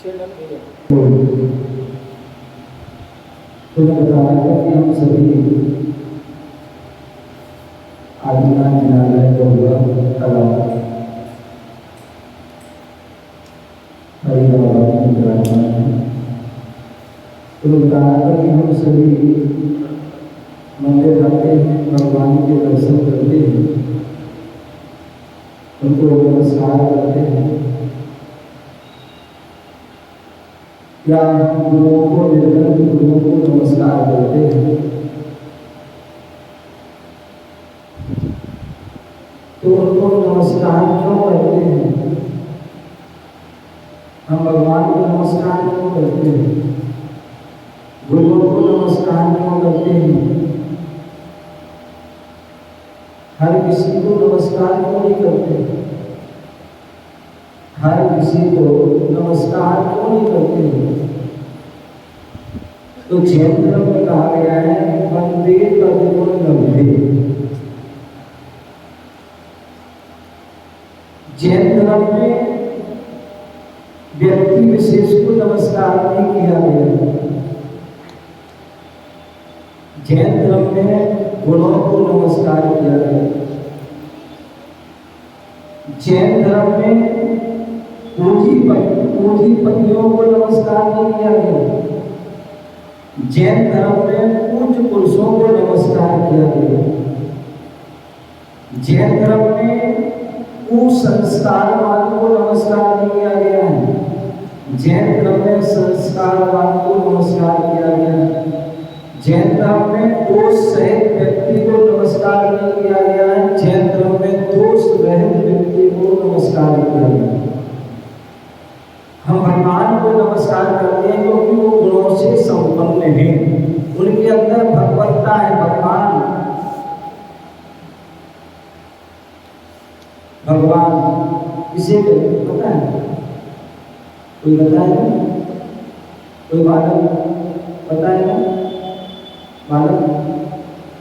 तो मैं बताया था कि हम सभी आदिनाथ विद्यालय गौरव तालाब फरीदाबाद में विराजमान है। तो बताया था कि हम सभी मंदिर आते हैं, भगवान के दर्शन करते हैं, उनको नमस्कार करते हैं, या गुरुओं को निर्धन गुरुओं को नमस्कार करते हैं। तो उनको नमस्कार क्यों करते हैं? हम भगवान को नमस्कार क्यों करते हैं? गुरुओं को नमस्कार क्यों करते हैं? हर किसी को नमस्कार क्यों नहीं करते? हर किसी को नमस्कार क्यों नहीं करते? तो जैन धर्म में कहा गया है वंदे तद्गुण लभ्ये। जैन धर्म में व्यक्ति विशेष को नमस्कार नहीं किया गया। जैन धर्म में गुणों को नमस्कार किया गया। जैन धर्म में पूंजीपतियों को नमस्कार नहीं किया गया। जैन धर्म में पूज्य पुरुषों को नमस्कार किया गया। जैन धर्म में कुसंस्कारवाद को नमस्कार नहीं किया गया है। जैन धर्म में संस्कारवाद को नमस्कार किया गया है। जैन धर्म में दोष सहित व्यक्ति को नमस्कार नहीं किया गया है। जैन धर्म में दोष रहित व्यक्ति को नमस्कार किया गया है। हम भगवान को नमस्कार करते हैं क्योंकि वो गुणों से संपन्न हैं, उनके अंदर भगवत्ता है। भगवान किसे पता है? कोई बताएगा? कोई बालक बताएगा? बालक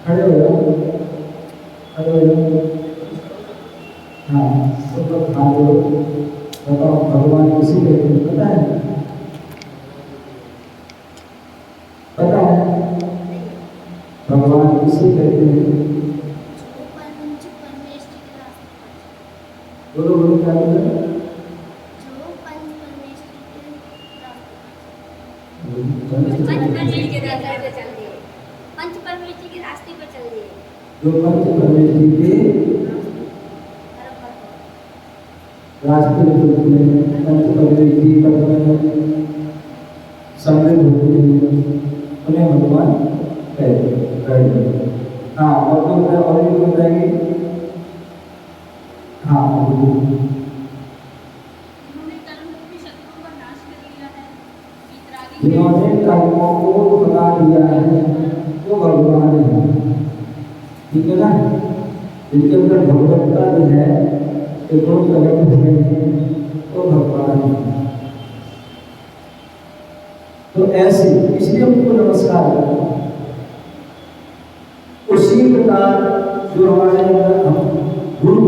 खड़े हो जाओ, खड़े हो जाओ। हाँ, सब लोग हाथ जोड़ो, बताओ भगवान किसे कहते हैं? पता है? पता है भगवान किसे कहते हैं? बोलो बोलो क्या बोल रहे हैं? पंच परमेष्टि के रास्ते पर चल दिए। जो पंच परमेष्टि के रास्ते में चलते हैं, पंच परमेष्टि पर समृद्ध होते हैं, उन्हें भगवान कहते हैं। हाँ, और तो भी बताएंगे। हाँ, जिन्होंने कर्मों को भगा दिया है वो भगवान है। ठीक है ना? जिनके अंदर भगवत्ता जो है तो प्रकट हुए हैं तो भगवान है। तो ऐसे इसलिए उनको नमस्कार करते हैं। उसी प्रकार जो हमारे अंदर गुरु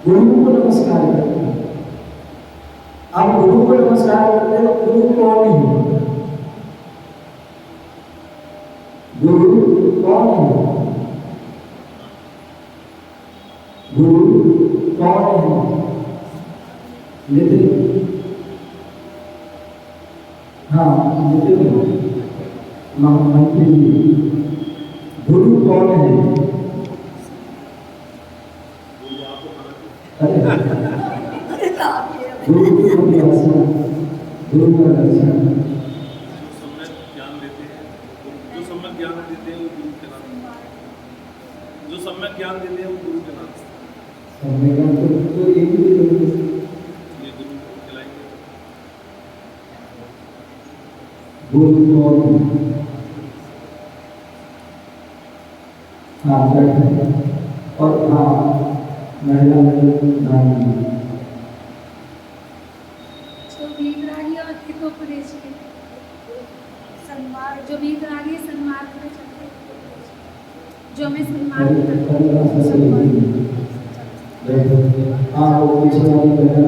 को नमस्कार करते हैं। आप गुरु को नमस्कार करते हैं तो गुरु कौन है? गुरु कौन है? गुरु कौन है? नितिन, हाँ नितिन मंत्री जी, गुरु कौन है? गुरु का दर्शन, गुरु का दर्शन जो सम्यक ज्ञान देते हैं वो गुरु के नाम। जो सम्यक ज्ञान देते हैं वो गुरु के नाम। सम्यक ज्ञान तो एक ही ये गुरु कहलाएंगे। गुरु कौन? हाँ बैठे और हाँ महिला जो वीतरागी सन्मार्ग पर चलते, जो हमें सन्मान हाँ वो पीछे वाली बहन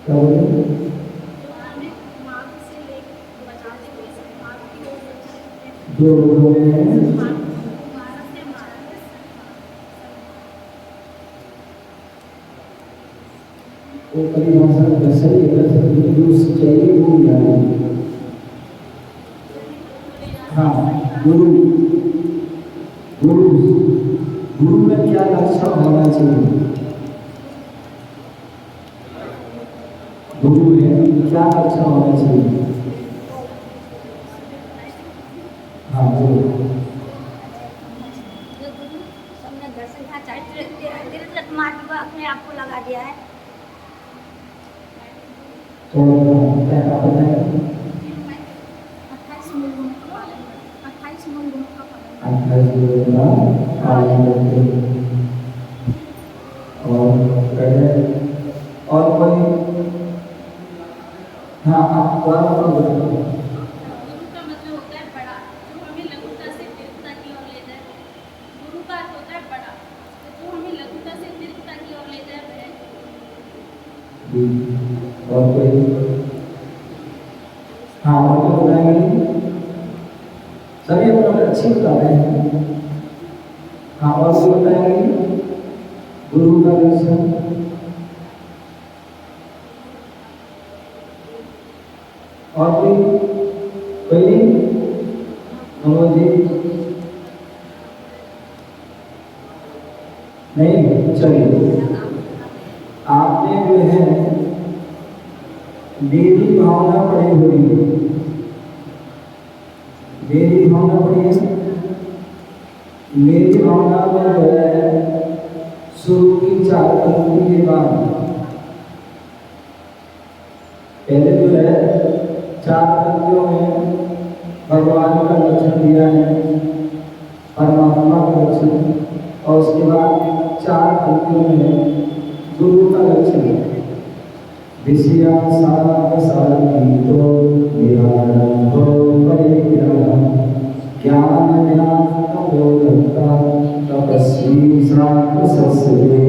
क्या बोले? जो हमें मार्ग से लेकर बचाते हुए सन्मार्ग की ओर ले चलते हैं। जो लोगों में मार्ग से मार्ग वो परिभाषा कैसे जो चाहिए वो मिला। हाँ, गुरु गुरु गुरु में क्या लक्षण होना चाहिए? गुरु में क्या लक्षण होना चाहिए? हाँ बोलो। जो गुरु सबने दर्शन का चरित्र मार्ग पर अपने आप को लगा दिया है। तो क्या बताएं? 28 मूल गुणों का पालन करते, 28 मूल गुणों का पालन 28 लोगों का पालन करते हैं। और कहे और कोई? हाँ आप क्या बताओ? गुरु का मतलब होता है बड़ा, जो हमें लघुता से दीर्घता की ओर ले जाए। गुरु का अर्थ होता है बड़ा, जो हमें लघुता से दीर्घता की ओर ले जाए वह। और कोई? हाँ और कोई बताएंगे? सभी अपना अच्छी बता रहे हैं। हाँ और कोई बताएंगे? गुरु का लक्षण और कोई नहीं? मनोज जी नहीं? चलिए आपने जो है मेरी भावना पढ़ी हुई है, मेरी भावना पढ़ी है। मेरी भावना में जो है शुरू की 4 पंक्ति के बाद पहले जो है 4 पंक्तियों में भगवान का लक्षण दिया है, परमात्मा का लक्षण, और उसके बाद 4 पंक्तियों में गुरु का लक्षण है। विषया सारगीतो निरारंभो परिग्रहः ज्ञान ज्ञानबोधता तपस्वी साधुसस्वे।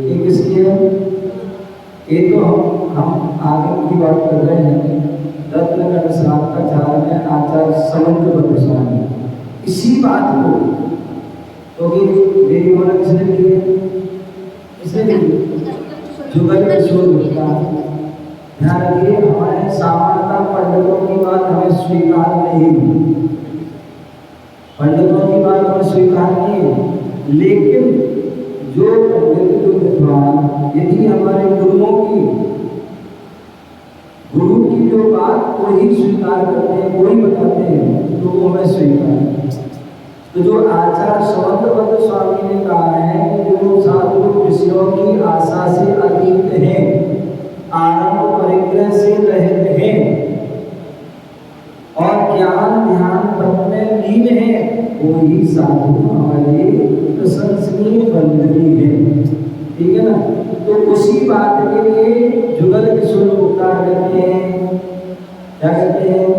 ये किसकी है? ये तो हम आगे की बात कर रहे हैं। रत्नगढ़ श्राद्धाचार्य में आचार्य समंत स्वामी इसी बात को क्योंकि मेरी बोला किसने की है? इसने जुगल किशोर गुप्ता। ध्यान रखिए हमारे सामान्यता पंडितों की बात हमें स्वीकार नहीं, पंडितों की बात हमें स्वीकार नहीं है, लेकिन जो पंडित जो विद्वान यदि हमारे गुरु की जो बात को ही स्वीकार करते हैं, वो ही बताते हैं, तो वो हमें स्वीकार है। तो जो आचार्य समंत स्वामी ने कहा है कि जो साधु विषयों की आशा से अतीत हैं, आरंभ परिग्रह से रहित हैं और ज्ञान ध्यान तप में लीन है, वो ही साधु हमारे प्रशंसनीय वंदनीय है। ठीक है ना? तो उसी बात के लिए जुगल किशोर गुप्ता कहते हैं, क्या कहते हैं?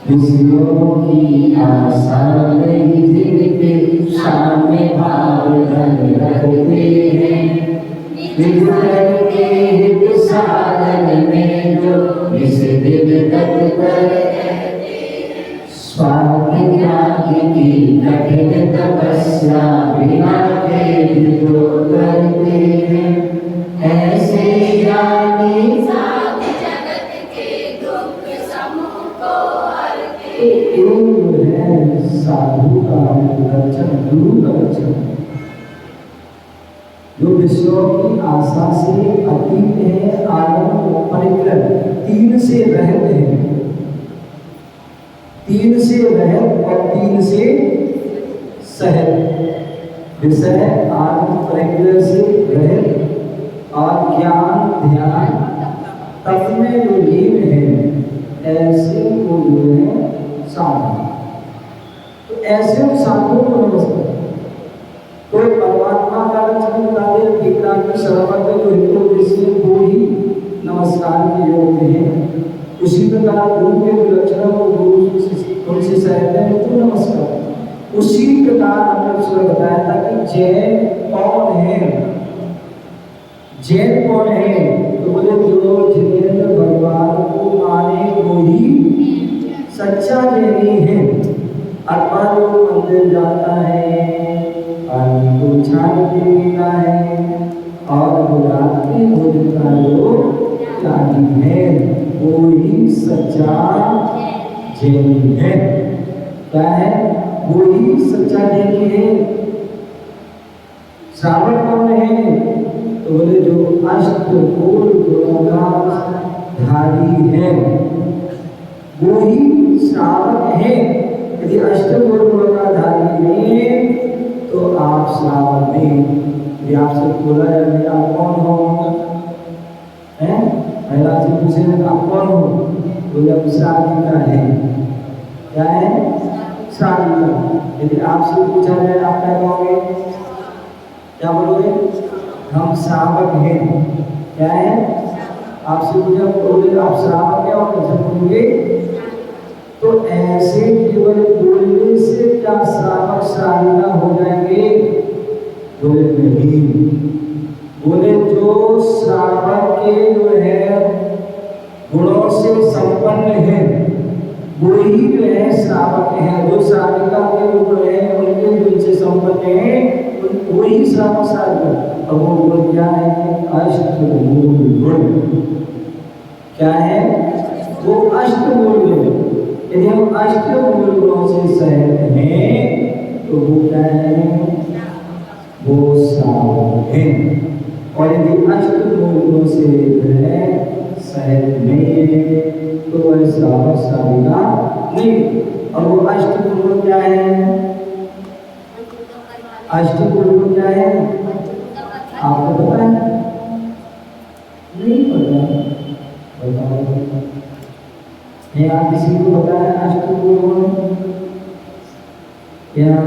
विषयों की आशा नहीं जिनके सामने भाव धन रखते हैं, विद्वान के हित साधन में जो निष्दिन तत्पर स्वामी ज्ञान की कठिन तपस्या बिना खेद जो करते हैं, ऐसे ज्ञानी साधु जगत के दुख समूह को हरते। है साधु का लक्षण, गुरु का लक्षण, जो विषयों की आशा से अतीत है, आरंभ परिग्रह 3 से रहित है, 3 से रहित और 3 से सहित। विषय आरंभ परिग्रह से रहित और ज्ञान ध्यान तप में जो लीन है, ऐसे को जो है साधु। तो ऐसे साधुओं को नमस्कार। तो परमात्मा का लक्षण बता दे, विक्रांत सर्वत्र जो हिंदू विषय वो ही नमस्कार के योग्य है। उसी प्रकार गुरु के जो लक्षण वो गुरु उनसे सहते हैं तो नमस्कार। उसी प्रकार हमने उसको बताया था कि जैन कौन है? जैन कौन है? तो बोले जो जितेंद्र भगवान को माने वो ही सच्चा जैनी है। आत्मा जो मंदिर जाता है, पानी को छान के पीता है और रात के भोजन का जो त्यागी है वो ही सच्चा जैनी है। क्या है? वो ही सच्चा जैनी है। श्रावण कौन है? तो बोले जो अष्टकोण गुणों का धारी है वो ही श्रावक है। यदि अष्टकोण गुणों का धारी है तो आप श्रावक में, यदि आपसे बोला जाए आप कौन हो, हैं? पहला से पूछे आप कौन हो? बोले हम श्राविका है। क्या है? श्राविका। यदि आपसे पूछा जाए आप क्या कहोगे? क्या बोलोगे? हम श्रावक हैं। क्या है? आपसे पूछा बोलोगे आप श्रावक है और कैसे बोलोगे? तो ऐसे केवल बोलने से क्या श्रावक श्राविका हो जाएंगे? बोले नहीं। बोले जो श्रावक के जो है गुणों से संपन्न है वही जो है श्रावक है। जो श्राविका के गुण है उनके जिनसे संपन्न है वही श्रावक श्राविका। और वो गुण क्या है? अष्टमूल गुण। क्या है? वो अष्टमूल गुण। यदि हम अष्टमूल गुणों से सहित हैं तो वो क्या है? वो श्रावक है। और यदि अष्टमूल गुणों से है सहित नहीं है तो वह श्रावक श्राविका नहीं। और वो अष्टमूल गुण क्या है? अष्टमूल गुण क्या है? आपको पता है? नहीं पता? बताओ। यहाँ किसी को पता है अष्टमूल गुण? यहाँ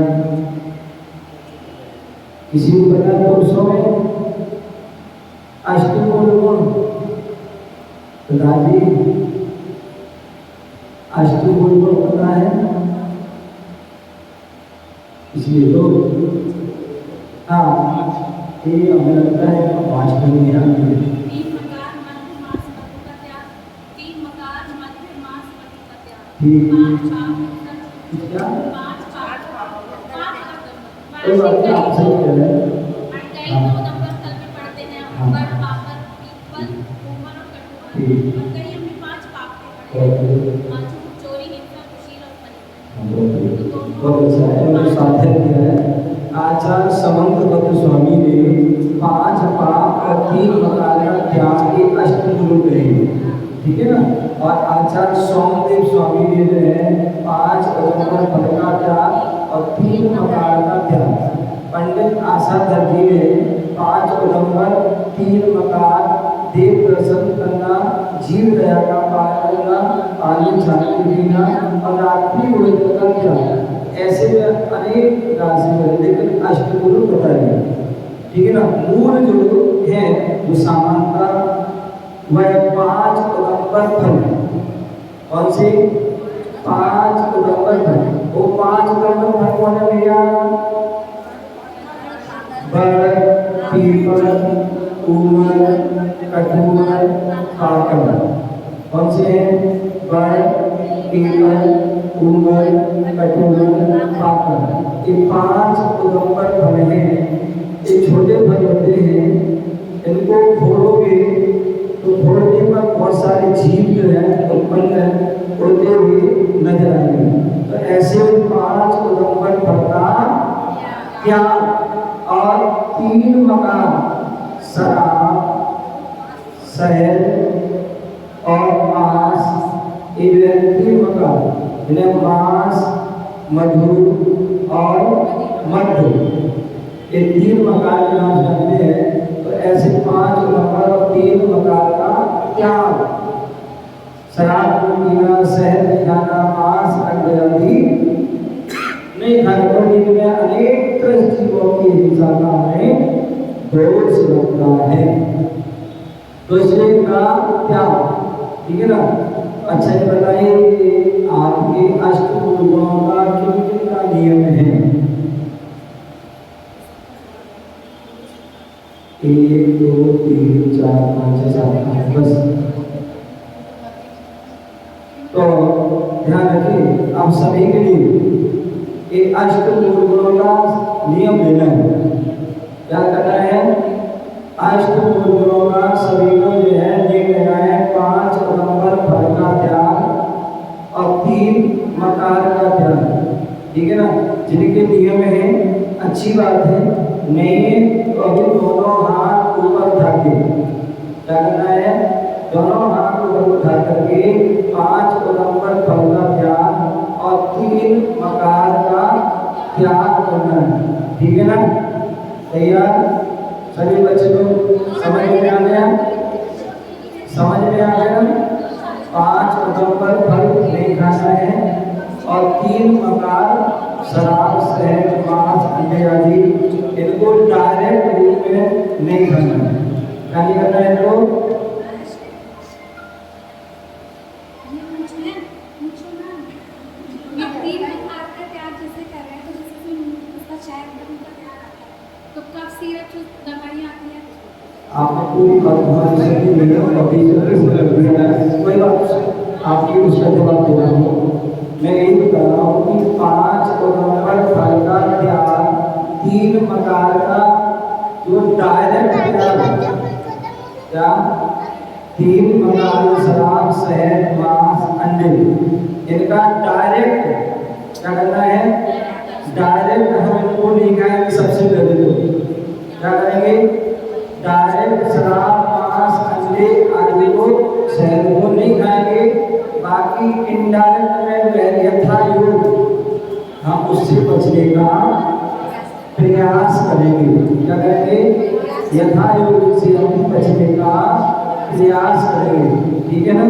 किसी को पता है पुरुषों में अष्टमूल गुण? दादी अष्टमूल गुण पता है? इसलिए तो हाँ ये हमें लगता है 5 दिन यहाँ आप सही कह रहे हैं। बहुत अच्छा है। साधन किया है आचार्य समंत स्वामी ने 5 पाप और 3 मकार का त्याग के अष्टमूल कहे। ठीक है ना? और आचार्य सोमदेव स्वामी ने जो है 5 अदम्बर फल का त्याग और 3 मकार का त्याग। पंडित आशाधर जी ने 5 अदम्बर 3 मकार, देव दर्शन करना, जीव दया का पालन करना, पानी छाती पीना और रात्रि भोजन का त्याग। ऐसे में अनेक राशि है लेकिन अष्टमूल बताइए। ठीक है ना? मूल जो है वो सामान्यता वह 5 अदम्बर फल। कौन से? 5 अदम्बर फल। वो 5 अदम्बर फल कौन है भैया? बर, पीपल, उमर, कटूर, काकड़। कौन से हैं? बर, पीपल, उमर, कटूर, काकड़। ये 5 अदम्बर फल हैं। ये छोटे फल होते हैं। इनको फोड़ोगे तो फोड़ने पर बहुत सारे जीव जो है उत्पन्न उड़ते हुए नजर आएंगे। तो ऐसे 5 अदम्बर फल का त्याग और 3 मकार शराब, शहद और मांस, ये 3 मकार इन्हें मांस, मधु और मधु, ये 3 मकार के नाम जानते हैं। तो ऐसे 5 मकार और 3 मकार का त्याग, शराब को पीना, शहद खाना, मांस, अंडे आदि नहीं खाने पर इनमें अनेक जीवों की हिंसा में दोष लगता है। तो इसलिए का त्याग। ठीक है ना? अच्छा ये बताइए आपके अष्टमूल गुणों का किन का नियम है? 1 2 3 4 5 6 7 8 बस। तो ध्यान रखिए, अब सभी के लिए एक अष्टमूल गुणों का नियम लेना है। क्या करना है? अष्टमूल गुणों का सभी को जो है नियम लेना है। 5 नंबर फल का त्याग और 3 मकार का त्याग, ठीक है ना। जिनके नियम है अच्छी बात है, नहीं है तो अभी दोनों हाथ ऊपर उठा के क्या करना है? दोनों हाथ ऊपर उठा करके 5 नंबर फल का त्याग और 3 मकार का त्याग करना है, ठीक है ना। तैयार सभी बच्चे लोग? समझ में आ गया? समझ में आ गया? 5 नंबर फल नहीं खाना है और 3 मकार शराब, शहद, मांस, अंडे आदि इनको डायरेक्ट रूप में नहीं खाना है। क्या नहीं करना है इनको? आपने पूरी बात हमारी सभी मैडम अभी कोई बात आपकी उसका जवाब दे रहा हूँ। मैं यही बता रहा हूँ कि 5 नंबर फल का त्याग, 3 मकार का जो डायरेक्ट त्याग, क्या 3 मकार शराब, शहद, मांस, अंडे इनका डायरेक्ट क्या करना है? डायरेक्ट हम इनको नहीं खाएंगे। सबसे पहले तो क्या करेंगे? डायरेक्ट शराब, मांस, अंडे आदि को, शहद को नहीं खाएंगे। बाकी इनडायरेक्ट में यथायोग हम उससे बचने का प्रयास करेंगे। क्या करेंगे? यथायोग से हम बचने का प्रयास करेंगे, ठीक है ना।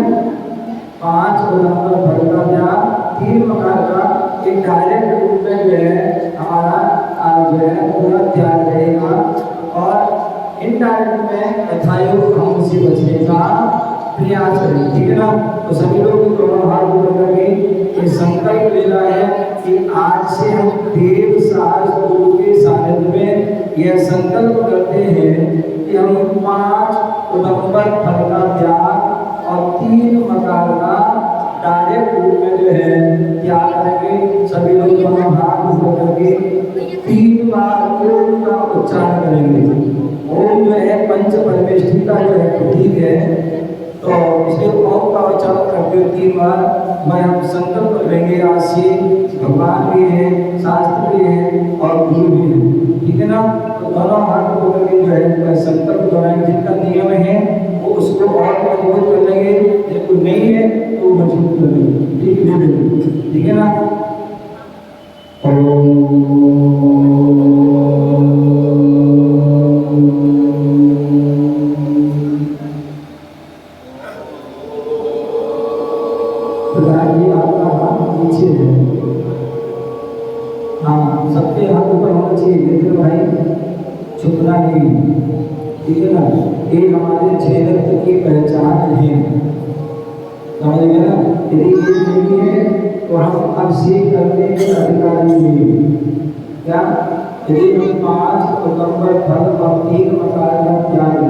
5 नंबर फल का त्याग, 3 मकार का एक डायरेक्ट रूप में जो है हमारा जो है पूरा त्याग रहेगा और इनडायरेक्ट में यथायोग हम उससे बचने का प्रयास करें, ठीक है ना। तो सभी लोग दोनों हाथ ऊपर करके ये संकल्प लेना है कि आज से हम देव शास्त्र गुरु के सानिध्य में यह संकल्प करते हैं कि हम 5 नंबर फल का त्याग और 3 मकार का डायरेक्ट रूप में जो है त्याग करेंगे। सभी लोग दोनों हाथ ऊपर करके 3 बार ओम का उच्चारण करेंगे। ओम जो है पंच परमेष्ठी का जो है प्रतीक है, तो इसलिए ओम का उच्चारण करते हुए 3 बार मैं हम संकल्प लेंगे। आज से भगवान भी है, शास्त्र भी है और गुरु भी है, ठीक है ना। तो दोनों हाथ को करके जो है संकल्प दोहराएंगे। जिनका नियम है वो उसको और मजबूत कर लेंगे, जिनको नहीं है तो मजबूत कर लेंगे, ठीक है ना। हाँ, सबके हाथ ऊपर होना चाहिए, लेकिन भाई छुपना नहीं, ठीक है ना। ये हमारे जैनत्व की पहचान है, समझ गए ना। यदि ये नहीं है तो हम अभिषेक करने के अधिकारी नहीं। क्या? यदि हम 5 नंबर फल और 3 मकार का त्याग